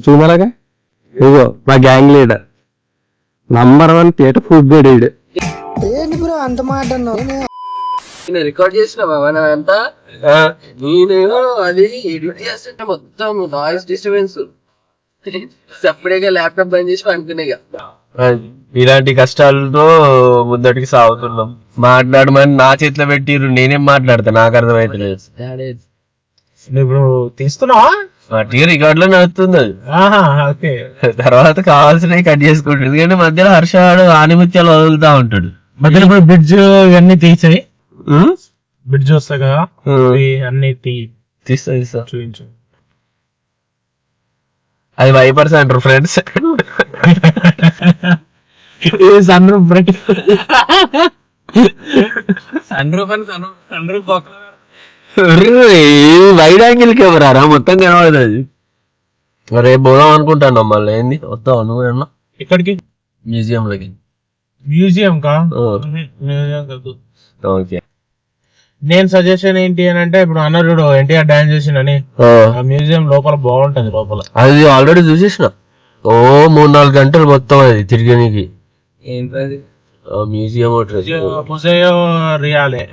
చూమలగా ఇగో మా gang leader number 1 theatre food బేడీడు. అంత మాట రికార్డ్ చేసినావా అంతా? నేను అది ఎడిట్ చేస్తుంటే మొత్తం నాయిస్ డిస్టర్బెన్స్ సపరేట్గా ల్యాప్టాప్ బంద్ చేసి అనుకునే. ఇలాంటి కష్టాలతో ముందటికి సాగుతున్నాం. మాట్లాడమని నా చేతిలో పెట్టిర్రు, నేనేం మాట్లాడతా? నాకు అర్థమైతలేదు. ఇప్పుడు తీస్తున్నావా? రికార్డ్ లో నడుస్తుంది అది. తర్వాత కావాల్సినవి కట్ చేసుకుంటాడు. ఎందుకంటే మధ్యలో హర్షాడు ఆనిముత్యాలు వదులుతా ఉంటాడు. మధ్యలో ఇప్పుడు బ్రిడ్జ్ ఇవన్నీ తీసాయి. బ్రిడ్జ్ వస్తాయి కదా, అన్ని తీస్తా చూపించు. అది వైపర్స్ అంటారు friends. Sunroof wide angle camera మొత్తం కనబడుతుంది. రేపు పోదాం అనుకుంటాను. మళ్ళీ ఏంది వస్తావు నువ్వు? ఇక్కడికి మ్యూజియం లోకి. మ్యూజియం కా? ఓకే. నేను సజెషన్ ఏంటి అని అంటే, ఇప్పుడు అన్నరుడు ఎన్టీఆర్ డాన్స్ చేసిండని మ్యూజియం లోపల బాగుంటది. లోపల అది ఆల్రెడీ చూసేసిన. 3-4 గంటలు మొత్తం అది తిరిగడానికి. ఏంటది? మ్యూజియం ముజేయో రియాలే.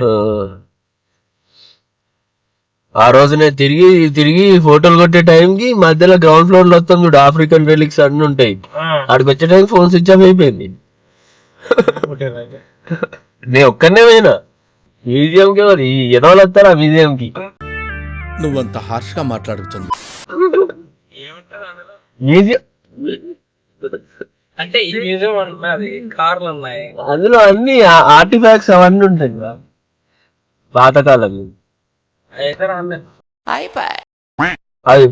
ఆ రోజునే తిరిగి ఫోటోలు కొట్టే టైంకి మధ్యలో గ్రౌండ్ ఫ్లోర్ లో వస్తాం చూడు, ఆఫ్రికన్ రెలిక్స్ అన్ని ఉంటాయి. ఆడికి వచ్చే టైం ఫోన్ స్విచ్ ఆఫ్ అయిపోయింది. నేను ఒక్కనే పోయినా మ్యూజియం కి. మరి ఎదవలు వస్తారా మ్యూజియం కి? నువ్వంత హార్ష్ గా మాట్లాడుతుంది. మ్యూజియం అంటే ఈ మ్యూజియం అది కార్లు ఉన్నాయి, అందులో అన్ని ఆర్టిఫాక్ట్స్ అవన్నీ ఉంటాయి కదా పాతకాలం. అది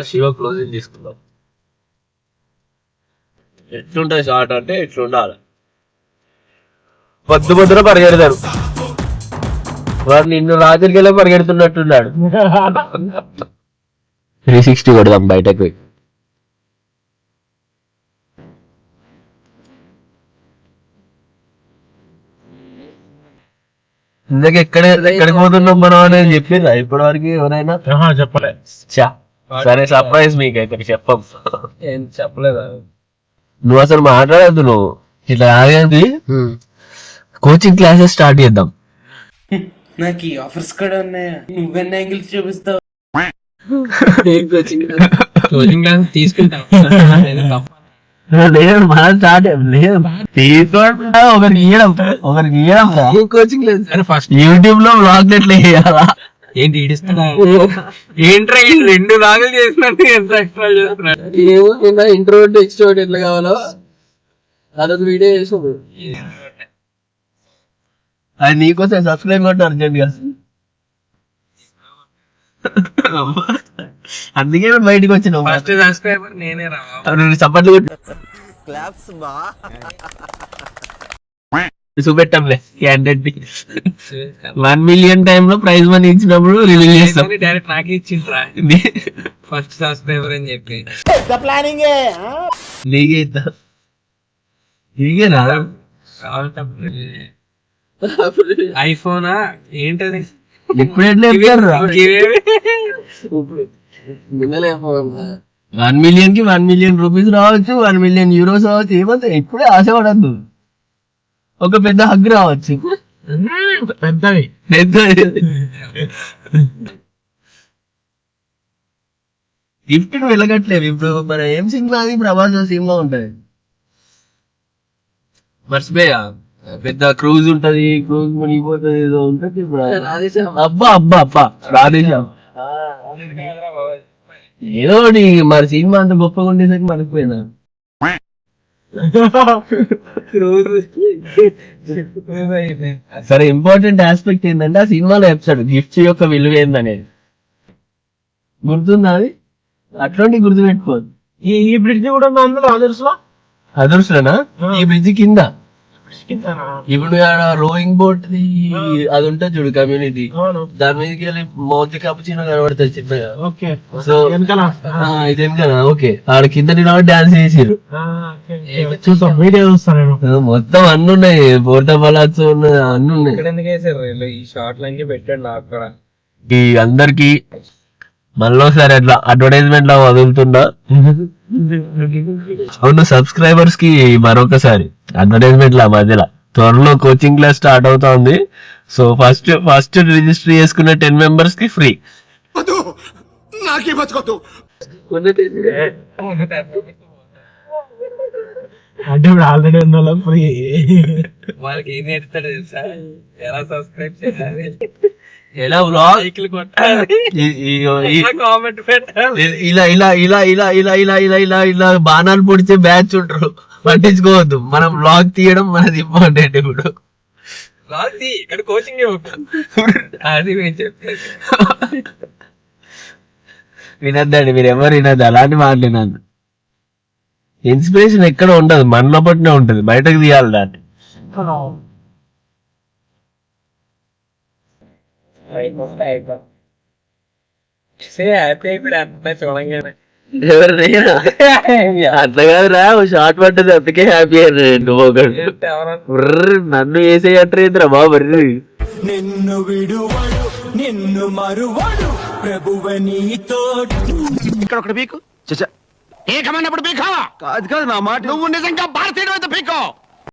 శివ క్లోజింగ్ తీసుకుందాం. ఎట్లుంటది షార్ట్ అంటే ఎట్లుండాలి. పొద్దున పరిగెడతారు. వాడు నిన్ను రాత్రికి వెళ్ళి పరిగెడుతున్నట్టున్నాడు. 360 కొడదాం బయటకు. ఇందాక ఎక్కడికి పోతున్నాం మనం అనేది చెప్పిర్రా ఇప్పటి వరకు ఎవరైనా? చెప్పలే. సరే సర్ప్రైజ్ మీకైతే చెప్పం. ఏం చెప్పలేదా? నువ్వు అసలు మాట్లాడద్దు. నువ్వు ఇట్లా ఆగేది. కోచింగ్ క్లాసెస్ స్టార్ట్ చేద్దాం. నాకు ఈ ఆఫర్స్ కూడా ఉన్నాయా? నువ్వెన్ని యాంగిల్స్ చూపిస్తావు? కోచింగ్ క్లాస్ తీసుకుంటాం. లేదు మనం స్టార్ట్ లేదు. ఒకరికి ఇయ్యడం కోచింగ్ లేదు. ఫస్ట్ యూట్యూబ్ లో బ్లాగ్ ఎట్లా వేయాలా? ఏంటి ఇడిస్తున్నా? ఏంట్రా 2 లాగులు చేసినట్టు ఎంత ఎక్స్ట్రా చేస్తున్నాడు? ఏమో ఇంట్రోవర్ట్ ఎక్స్ట్రోవర్ట్ ఎట్లా కావాలో అదొక వీడియో చేసాడు. అది నీకోసం సబ్స్క్రైబ్ కొట్టు అర్జెంట్ గా. అందుకే బయటకు వచ్చినావు. ఫస్ట్ సబ్స్క్రైబర్ నేనే రా. సపోర్ట్లు కొట్టు. చూపెట్టాంలే 1 మిలియన్ టైమ్ లో ప్రైజ్ మనీ ఇచ్చినప్పుడు రిలీజ్ చేస్తాం. డైరెక్ట్ నాకే ఇచ్చిండ్రా ఫస్ట్ సబ్స్క్రైబర్ అని చెప్పి. నీకే ఇస్తా. నీకే రాదా? ఐఫోనా ఏంటది? ఇప్పుడు ఎట్లా చెప్తారు? 1 మిలియన్ కి 1 మిలియన్ రూపీస్ రావచ్చు, 1 మిలియన్ యూరోస్ రావచ్చు. ఏమంటే ఇప్పుడే ఆశపడద్దు. ఒక పెద్ద హగ్ రావచ్చు. పెద్దవి గిఫ్ట్ వెళ్ళగట్లేదు. ఇప్పుడు మన ఏం సినిమా అది ప్రభాస్ సినిమా ఉంటది మర్చిపోయా. పెద్ద క్రూజ్ ఉంటది, క్రూజ్ మునిగిపోతుంది ఏదో ఉంటది. అబ్బా రాధేశ్యామ్ ఏదో మరి సినిమా అంత గొప్పగా ఉండేసరికి మర్చిపోయినా. సరే ఇంపార్టెంట్ ఆస్పెక్ట్ ఏంటంటే ఆ సినిమాలో చెప్తాడు గిఫ్ట్స్ యొక్క విలువ ఏందనేది. గుర్తుందా అది? అట్లాంటి గుర్తు పెట్టుకోదు. ఈ బ్రిడ్జ్ కూడా అందులో అదర్స్లోనా? ఈ బ్రిడ్జ్ కింద ఇప్పుడు రోయింగ్ బోట్ అది ఉంటుంది చూడు కమ్యూనిటీ, దాని మీదకి వెళ్ళి మౌత్ కప్పుచిన్న కనబడుతుంది చిన్నగా. సో ఇది కదా. ఓకే ఆడ కింద డాన్స్ చేసిరు. చూస్తాం వీడియో చూస్తాను. మొత్తం అన్ని ఉన్నాయి. పోర్టా పలాత్స్ ఉన్నాయి, అన్ని ఉన్నాయి. ఎందుకు వేసారు ఈ షార్ట్ లైన్ కి పెట్టాడు నాకు కూడా. ఈ అందరికి మళ్ళీ ఒకసారి అట్లా అడ్వర్టైజ్మెంట్ లా వదులుతున్నా. అవును, సబ్స్క్రైబర్స్ కి మరొకసారి అడ్వర్టైజ్మెంట్ లా మధ్యలో త్వరలో కోచింగ్ క్లాస్ స్టార్ట్ అవుతుంది. సో ఫస్ట్ రిజిస్టర్ చేసుకున్న 10 members కి ఫ్రీ. అంటే ఇప్పుడు ఆల్రెడీ ఉన్న వాళ్ళకి ఫ్రీ. వాళ్ళకి ఏం నేర్పుతాడు తెలుసా? ఎలా సబ్స్క్రైబ్ చేయాలి, ఎలా vlog? కామెంట్ పెట్టాలి. ఇలా ఇలా ఇలా ఇలా ఇలా ఇలా ఇలా ఇలా ఇలా బాణాలు పొడిచే బ్యాచ్ ఉంటారు, పట్టించుకోవద్దు. మనం వ్లాగ్ తీయడం మనది ఇంపార్టెంట్. ఇప్పుడు ఇక్కడ కోచింగ్ అది మేము చెప్పేది. వినద్దండి, మీరు ఎవరు వినద్దు అలాంటి మాటలు వినద్దు. ఇన్స్పిరేషన్ ఎక్కడ ఉండదు, మనలో పట్టినే ఉంటది, బయటకు తీయాలి దాన్ని. హ్యాపీ అయిపోయి అన్న చూడంగానే. ఎవరినైనా అట్లా కాదురా, షార్ట్ పడ్డది అందుకే హ్యాపీ అయ్యాను. ఒకడు నన్ను వేసేయట్రేంద్రా బాబు. నిన్ను విడువడు నిన్ను మరువడు ప్రభువ నీతో. ఇక్కడ ఒకటి పీకు ఏకమైనప్పుడు పీకో. కాదు కాదు నా మాట, నువ్వు నిజంగా భారతీయుడు అయితే పీకో.